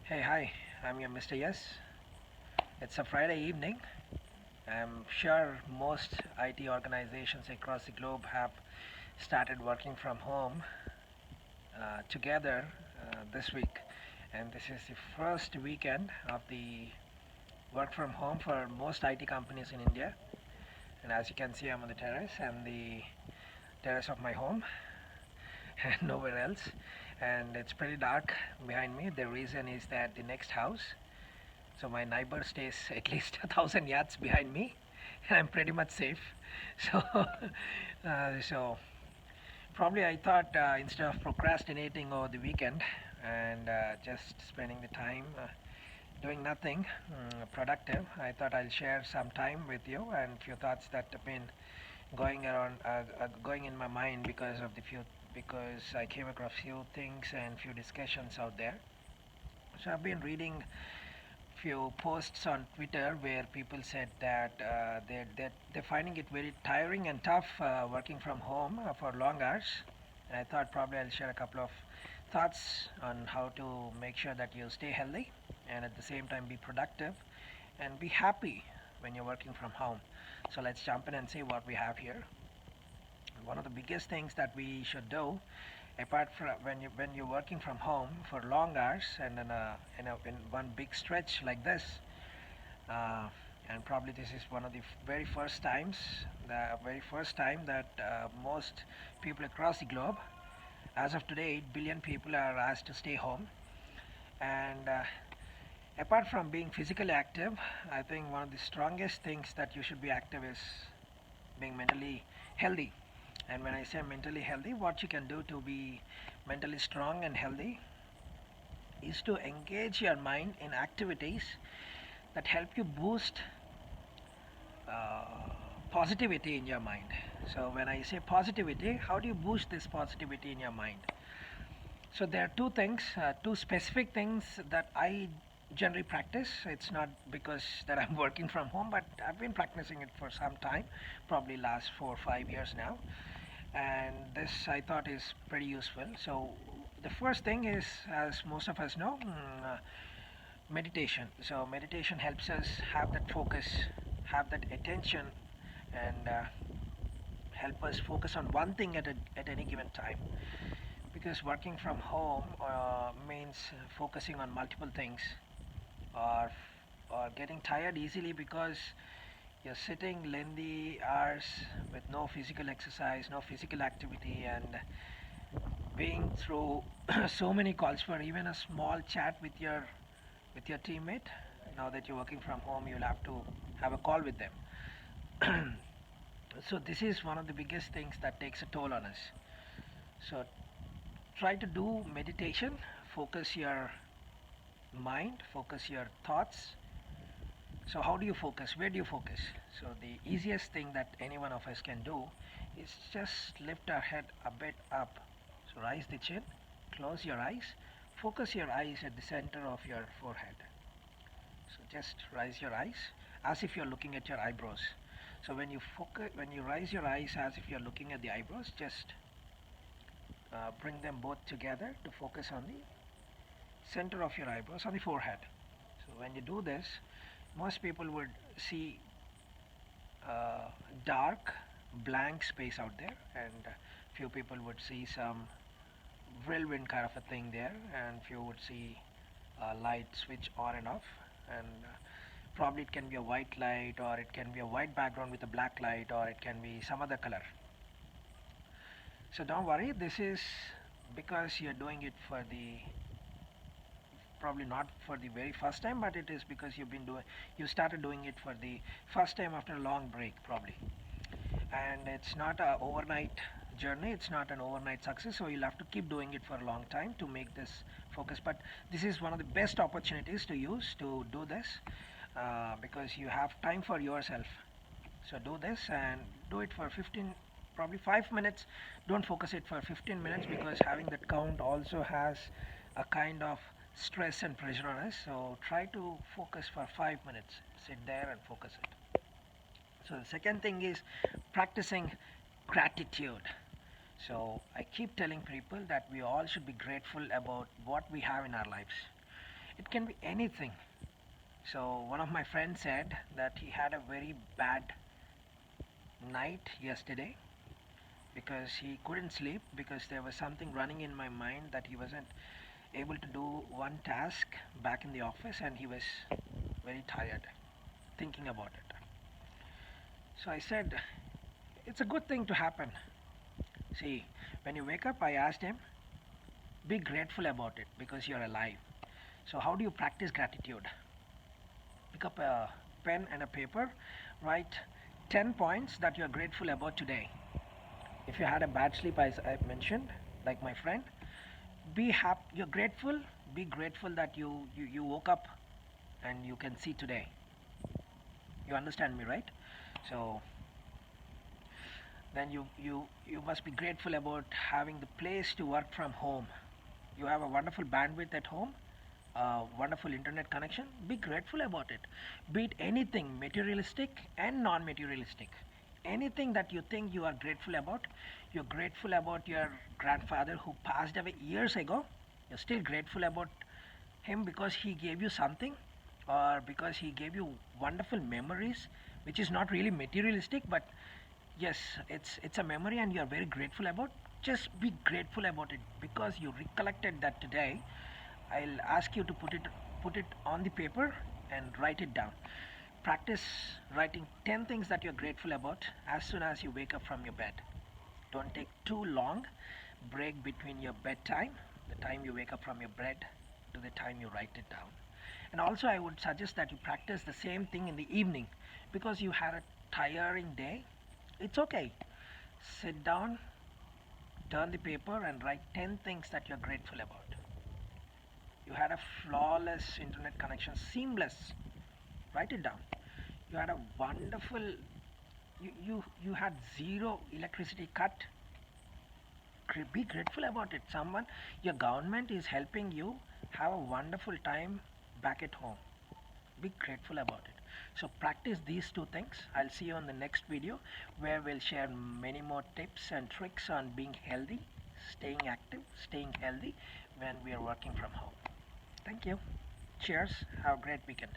Hey, hi, I'm your Mr. Yes. It's a Friday evening. I'm sure most IT organizations across the globe have started working from home together this week. And this is the first weekend of the work from home for most IT companies in India. And as you can see, I'm on the terrace and the terrace of my home and nowhere else. And it's pretty dark behind me. The reason is that the next house, so my neighbor stays at least 1,000 yards behind me, and I'm pretty much safe. So, so probably I thought instead of procrastinating over the weekend and just spending the time doing nothing productive, I thought I'll share some time with you and few thoughts that have been going in my mind because I came across few things and few discussions out there. So I've been reading few posts on Twitter where people said that they're finding it very tiring and tough working from home for long hours. And I thought probably I'll share a couple of thoughts on how to make sure that you stay healthy and at the same time be productive and be happy when you're working from home. So let's jump in and see what we have here. One of the biggest things that we should do apart from when you're working from home for long hours and in one big stretch like this, uh, and probably this is one of the very first time that most people across the globe, as of today 8 billion people are asked to stay home. And apart from being physically active, I think one of the strongest things that you should be active is being mentally healthy. And when I say mentally healthy, what you can do to be mentally strong and healthy is to engage your mind in activities that help you boost uh, positivity in your mind. So, when I say positivity, how do you boost this positivity in your mind? So, there are two things, two specific things that I generally practice. It's not because that I'm working from home, but I've been practicing it for some time, probably last 4 or 5 years now. And this I thought is pretty useful. So, the first thing is, as most of us know, meditation. So meditation helps us have that focus, have that attention, and help us focus on one thing at any given time. Because working from home means focusing on multiple things, or getting tired easily because you're sitting lengthy hours with no physical exercise, no physical activity, and being through so many calls for even a small chat with your teammate. Now that you're working from home, you'll have to have a call with them. So this is one of the biggest things that takes a toll on us. So try to do meditation, focus your mind, focus your thoughts. So how do you focus? Where do you focus? So the easiest thing that any one of us can do is just lift our head a bit up. So raise the chin, close your eyes, focus your eyes at the center of your forehead. So just raise your eyes as if you're looking at your eyebrows. So when you raise your eyes as if you're looking at the eyebrows, just bring them both together to focus on the center of your eyebrows on the forehead. So when you do this, most people would see uh, dark blank space out there, and few people would see some whirlwind kind of a thing there, and few would see light switch on and off. And probably it can be a white light, or it can be a white background with a black light, or it can be some other color. So don't worry, this is because you're doing it for the probably not for the very first time, but it is because you started doing it for the first time after a long break probably. And it's not a overnight journey, it's not an overnight success, so you'll have to keep doing it for a long time to make this focus. But this is one of the best opportunities to use to do this, because you have time for yourself. So do this and do it for 15, probably 5 minutes. Don't focus it for 15 minutes because having that count also has a kind of stress and pressure on us. So try to focus for 5 minutes, sit there and focus it. So the second thing is practicing gratitude. So I keep telling people that we all should be grateful about what we have in our lives. It can be anything. So one of my friends said that he had a very bad night yesterday because he couldn't sleep because there was something running in my mind that he wasn't able to do one task back in the office, and he was very tired thinking about it. So I said, it's a good thing to happen. See, when you wake up, I asked him, be grateful about it because you're alive. So, how do you practice gratitude? Pick up a pen and a paper, write 10 points that you're grateful about today. If you had a bad sleep, as I mentioned, like my friend, be happy, you're grateful, be grateful that you woke up and you can see today. You understand me, right? So, then you must be grateful about having the place to work from home. You have a wonderful bandwidth at home, a wonderful internet connection. Be grateful about it. Be it anything materialistic and non-materialistic, anything that you think you are grateful about. You're grateful about your grandfather who passed away years ago. You're still grateful about him because he gave you something, or because he gave you wonderful memories, which is not really materialistic, but yes, it's a memory and you're very grateful about. Just be grateful about it because you recollected that today. I'll ask you to put it on the paper and write it down. Practice writing 10 things that you're grateful about as soon as you wake up from your bed. Don't take too long break between your bedtime, the time you wake up from your bed, to the time you write it down. And also, I would suggest that you practice the same thing in the evening because you had a tiring day. It's okay. Sit down, turn the paper, and write 10 things that you're grateful about. You had a flawless internet connection, seamless. Write it down. You had a wonderful, you had zero electricity cut. Be grateful about it. Someone, your government is helping you have a wonderful time back at home. Be grateful about it. So practice these two things. I'll see you on the next video where we'll share many more tips and tricks on being healthy, staying active, staying healthy when we are working from home. Thank you. Cheers. Have a great weekend.